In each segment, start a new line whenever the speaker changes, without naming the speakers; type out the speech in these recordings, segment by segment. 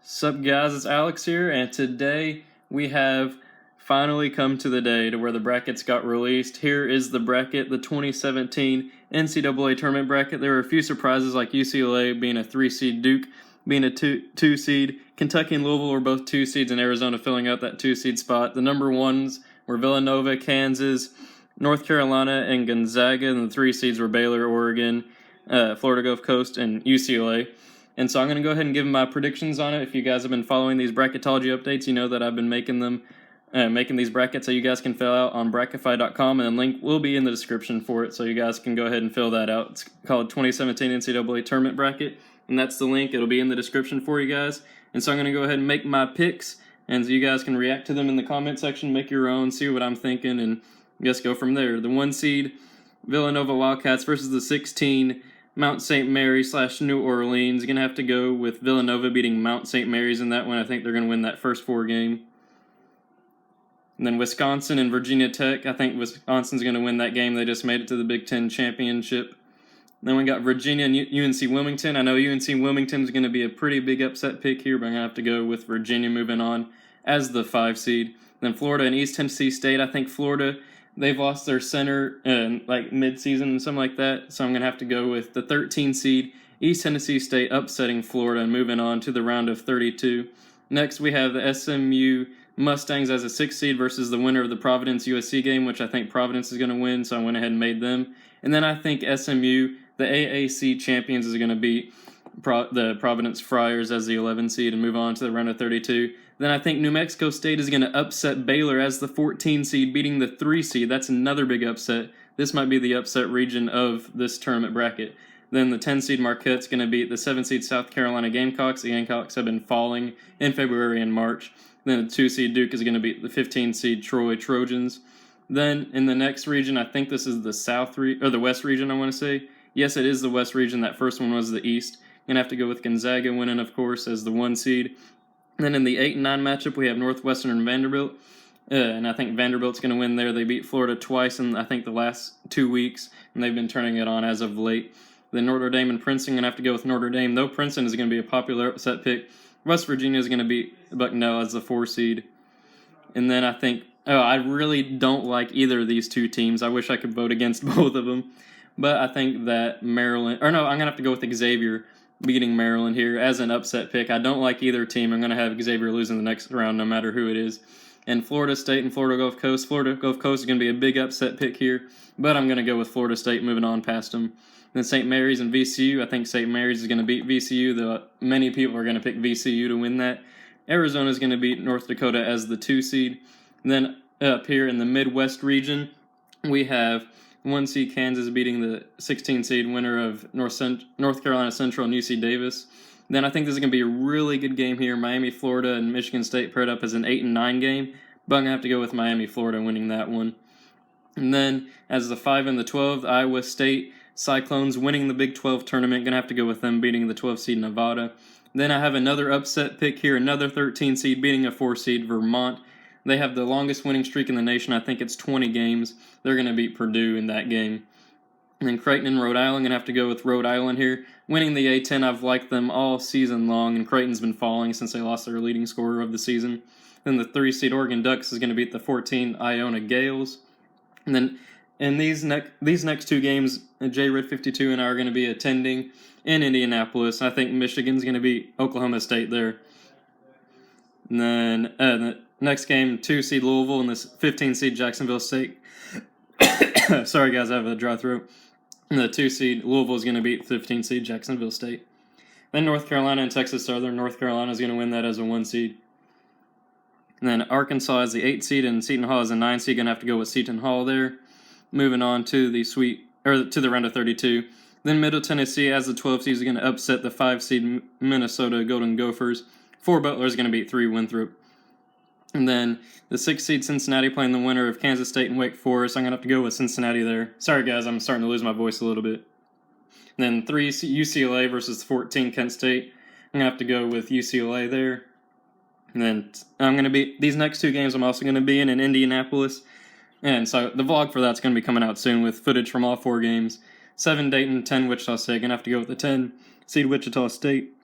Sup guys, it's Alex here, and today we have finally come to the day to where the brackets got released. Here is the bracket, the 2017 NCAA Tournament bracket. There were a few surprises like UCLA being a 3-seed, Duke being a 2-seed, Kentucky and Louisville were both 2 seeds, and Arizona filling out that 2-seed spot. The number ones were Villanova, Kansas, North Carolina, and Gonzaga, and the 3 seeds were Baylor, Oregon, Florida Gulf Coast, and UCLA. And so I'm going to go ahead and give my predictions on it. If you guys have been following these Bracketology updates, you know that I've been making these brackets so you guys can fill out on Brackify.com, and the link will be in the description for it, so you guys can go ahead and fill that out. It's called 2017 NCAA Tournament Bracket, and that's the link. It'll be in the description for you guys. And so I'm going to go ahead and make my picks, and so you guys can react to them in the comment section, make your own, see what I'm thinking, and just go from there. The 1 seed, Villanova Wildcats versus the 16 Mount St. Mary / New Orleans. Going to have to go with Villanova beating Mount St. Mary's in that one. I think they're going to win that first 4 game. And then Wisconsin and Virginia Tech. I think Wisconsin's going to win that game. They just made it to the Big Ten championship. Then we got Virginia and UNC Wilmington. I know UNC Wilmington's going to be a pretty big upset pick here, but I'm going to have to go with Virginia moving on as the 5 seed. Then Florida and East Tennessee State. I think Florida, they've lost their center like mid-season and something like that, so I'm going to have to go with the 13 seed, East Tennessee State, upsetting Florida and moving on to the round of 32. Next, we have the SMU Mustangs as a 6 seed versus the winner of the Providence USC game, which I think Providence is going to win, so I went ahead and made them. And then I think SMU, the AAC champions, is going to beat the Providence Friars as the 11 seed and move on to the round of 32. Then I think New Mexico State is going to upset Baylor as the 14 seed, beating the 3 seed. That's another big upset. This might be the upset region of this tournament bracket. Then the 10 seed Marquette's going to beat the 7 seed South Carolina Gamecocks. The Gamecocks have been falling in February and March. Then the 2 seed Duke is going to beat the 15 seed Troy Trojans. Then in the next region, I think this is the the West region, I want to say. Yes, it is the West region. That first one was the East. Going to have to go with Gonzaga winning, of course, as the 1 seed. Then in the 8 and 9 matchup, we have Northwestern and Vanderbilt. And I think Vanderbilt's going to win there. They beat Florida twice in, I think, the last 2 weeks, and they've been turning it on as of late. Then Notre Dame and Princeton, going to have to go with Notre Dame. Though Princeton is going to be a popular upset pick, West Virginia is going to beat Bucknell as the 4 seed. And then I think, I really don't like either of these 2 teams. I wish I could vote against both of them. But I think that I'm going to have to go with Xavier beating Maryland here as an upset pick. I don't like either team. I'm going to have Xavier losing the next round no matter who it is. And Florida State and Florida Gulf Coast. Florida Gulf Coast is going to be a big upset pick here, but I'm going to go with Florida State moving on past them. Then St. Mary's and VCU. I think St. Mary's is going to beat VCU, though many people are going to pick VCU to win that. Arizona is going to beat North Dakota as the 2 seed. And then up here in the Midwest region, we have 1 seed Kansas beating the 16 seed winner of North Carolina Central and UC Davis. Then I think this is going to be a really good game here. Miami, Florida, and Michigan State paired up as an 8 and 9 game, but I'm going to have to go with Miami, Florida winning that one. And then as the 5 and the 12, Iowa State Cyclones winning the Big 12 tournament. Going to have to go with them beating the 12 seed Nevada. Then I have another upset pick here, another 13 seed beating a 4 seed Vermont. They have the longest winning streak in the nation. I think it's 20 games. They're going to beat Purdue in that game. And then Creighton and Rhode Island, going to have to go with Rhode Island here. Winning the A-10, I've liked them all season long, and Creighton's been falling since they lost their leading scorer of the season. Then the 3 seed Oregon Ducks is going to beat the 14 Iona Gales. And then in these next 2 games, J-Red 52 and I are going to be attending in Indianapolis. I think Michigan's going to beat Oklahoma State there. And then the next game, 2 seed Louisville and this 15 seed Jacksonville State. Sorry guys, I have a dry throat. And the 2 seed Louisville is going to beat 15 seed Jacksonville State. Then North Carolina and Texas Southern. North Carolina is going to win that as a 1 seed. And then Arkansas is the 8 seed and Seton Hall is a 9 seed. Going to have to go with Seton Hall there. Moving on to the round of 32. Then Middle Tennessee as the 12 seed is going to upset the 5 seed Minnesota Golden Gophers. 4 Butler is going to beat 3 Winthrop. And then the 6 seed Cincinnati playing the winner of Kansas State and Wake Forest. I'm going to have to go with Cincinnati there. Sorry, guys, I'm starting to lose my voice a little bit. And then 3 UCLA versus 14 Kent State. I'm going to have to go with UCLA there. And then I'm going to be these next 2 games I'm also going to be in Indianapolis. And so the vlog for that's going to be coming out soon with footage from all 4 games. 7 Dayton, 10 Wichita State. Going to have to go with the 10 seed Wichita State.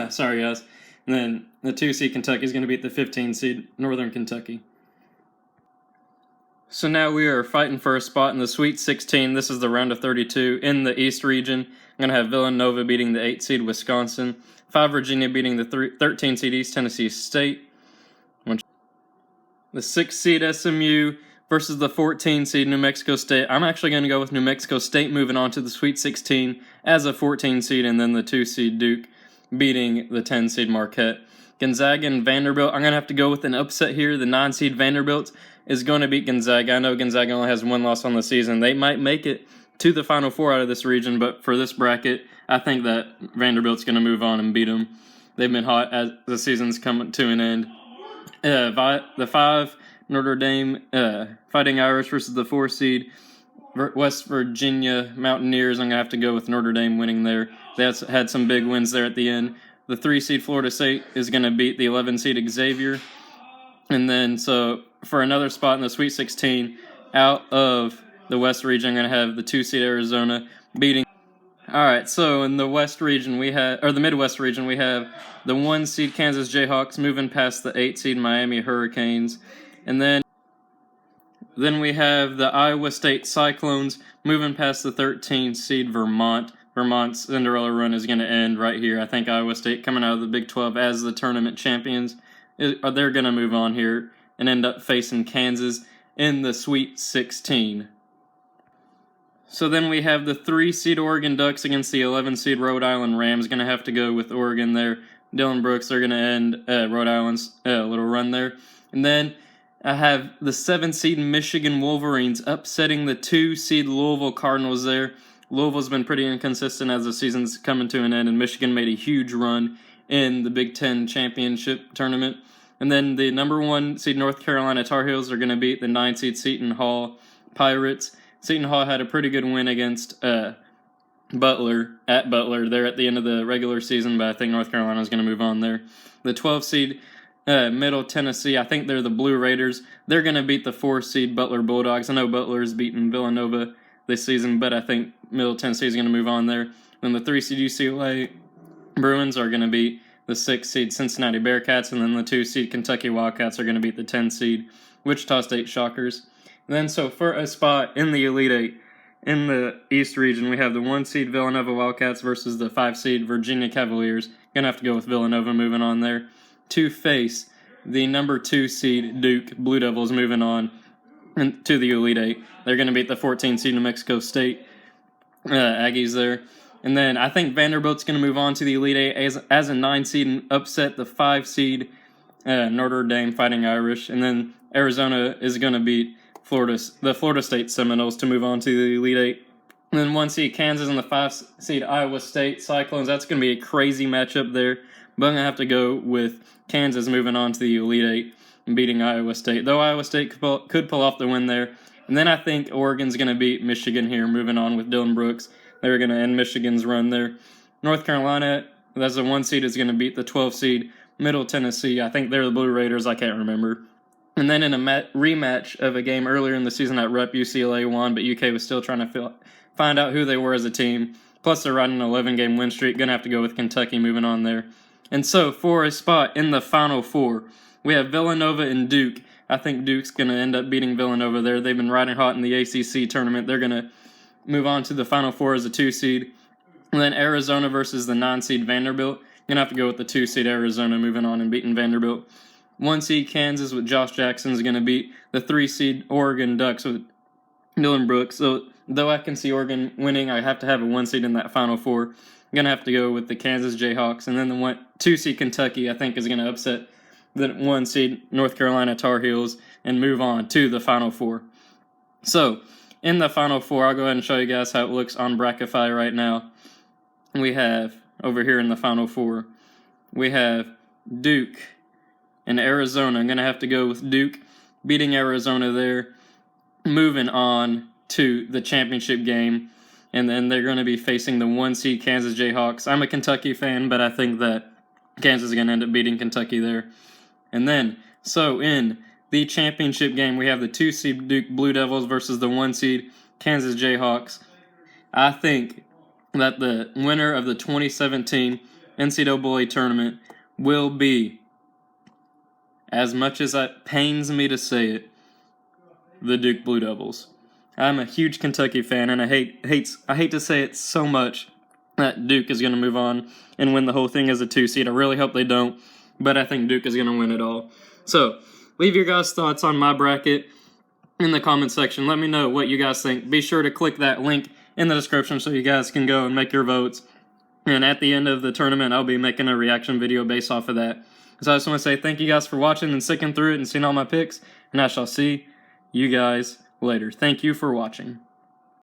Sorry, guys. And then the 2 seed Kentucky is going to beat the 15 seed Northern Kentucky. So now we are fighting for a spot in the Sweet 16. This is the round of 32 in the East region. I'm going to have Villanova beating the 8 seed Wisconsin, 5 Virginia beating the 13 seed East Tennessee State, the 6 seed SMU versus the 14 seed New Mexico State. I'm actually going to go with New Mexico State moving on to the Sweet 16 as a 14 seed, and then the 2 seed Duke beating the 10 seed Marquette. Gonzaga and Vanderbilt, I'm going to have to go with an upset here. The 9 seed Vanderbilt is going to beat Gonzaga. I know Gonzaga only has 1 loss on the season. They might make it to the Final Four out of this region, but for this bracket, I think that Vanderbilt's going to move on and beat them. They've been hot as the season's coming to an end. The 5 Notre Dame Fighting Irish versus the 4 seed West Virginia Mountaineers. I'm going to have to go with Notre Dame winning there. They had some big wins there at the end. The 3 seed Florida State is going to beat the 11 seed Xavier. And then, so for another spot in the Sweet 16, out of the West region, I'm going to have the 2 seed Arizona beating. All right, so in the West region, the Midwest region, we have the 1 seed Kansas Jayhawks moving past the 8 seed Miami Hurricanes. And then we have the Iowa State Cyclones moving past the 13 seed Vermont. Vermont's Cinderella run is going to end right here. I think Iowa State, coming out of the Big 12 as the tournament champions, they're going to move on here and end up facing Kansas in the Sweet 16. So then we have the 3 seed Oregon Ducks against the 11 seed Rhode Island Rams. Going to have to go with Oregon there. Dylan Brooks, they're going to end Rhode Island's little run there. And then I have the 7 seed Michigan Wolverines upsetting the 2 seed Louisville Cardinals there. Louisville's been pretty inconsistent as the season's coming to an end, and Michigan made a huge run in the Big Ten championship tournament. And then the number 1 seed North Carolina Tar Heels are going to beat the 9 seed Seton Hall Pirates. Seton Hall had a pretty good win against Butler there at the end of the regular season, but I think North Carolina is going to move on there. The 12 seed Middle Tennessee, I think they're the Blue Raiders. They're going to beat the 4 seed Butler Bulldogs. I know Butler's beaten Villanova this season, but I think Middle Tennessee is going to move on there. Then the 3 seed UCLA Bruins are going to beat the 6 seed Cincinnati Bearcats, and then the 2 seed Kentucky Wildcats are going to beat the 10 seed Wichita State Shockers. And then so for a spot in the Elite 8 in the East region, we have the 1 seed Villanova Wildcats versus the 5 seed Virginia Cavaliers. Going to have to go with Villanova moving on there to face the number 2 seed Duke Blue Devils moving on to the Elite 8. They're going to beat the 14 seed New Mexico State Aggies there. And then I think Vanderbilt's going to move on to the Elite 8 as a 9 seed and upset the 5 seed Notre Dame Fighting Irish. And then Arizona is going to beat the Florida State Seminoles to move on to the Elite 8. And then 1 seed Kansas and the 5 seed Iowa State Cyclones. That's going to be a crazy matchup there. But I'm going to have to go with Kansas moving on to the Elite 8 and beating Iowa State. Though Iowa State could pull off the win there. And then I think Oregon's going to beat Michigan here, moving on with Dylan Brooks. They're going to end Michigan's run there. North Carolina, that's the 1 seed, is going to beat the 12 seed Middle Tennessee. I think they're the Blue Raiders. I can't remember. And then in a rematch of a game earlier in the season at Rep, UCLA won, but UK was still trying to find out who they were as a team. Plus, they're riding an 11-game win streak. Going to have to go with Kentucky moving on there. And so, for a spot in the Final Four, we have Villanova and Duke. I think Duke's going to end up beating Villanova there. They've been riding hot in the ACC tournament. They're going to move on to the Final Four as a 2 seed. And then Arizona versus the 9 seed Vanderbilt. Going to have to go with the 2 seed Arizona moving on and beating Vanderbilt. 1 seed Kansas with Josh Jackson is going to beat the 3 seed Oregon Ducks with Dylan Brooks. So, though I can see Oregon winning, I have to have a 1 seed in that Final Four. I'm going to have to go with the Kansas Jayhawks. And then the 2 seed Kentucky, I think, is going to upset the 1 seed North Carolina Tar Heels and move on to the Final Four. So, in the Final Four, I'll go ahead and show you guys how it looks on Bracketology right now. We have, over here in the Final Four, we have Duke and Arizona. I'm going to have to go with Duke beating Arizona there, moving on to the championship game. And then they're going to be facing the 1 seed Kansas Jayhawks. I'm a Kentucky fan, but I think that Kansas is going to end up beating Kentucky there. And then, so in the championship game, we have the 2 seed Duke Blue Devils versus the 1 seed Kansas Jayhawks. I think that the winner of the 2017 NCAA tournament will be, as much as it pains me to say it, the Duke Blue Devils. I'm a huge Kentucky fan, and I hate to say it so much that Duke is going to move on and win the whole thing as a 2 seed. I really hope they don't, but I think Duke is going to win it all. So, leave your guys' thoughts on my bracket in the comment section. Let me know what you guys think. Be sure to click that link in the description so you guys can go and make your votes. And at the end of the tournament, I'll be making a reaction video based off of that. So I just want to say thank you guys for watching and sticking through it and seeing all my picks. And I shall see you guys later. Thank you for watching.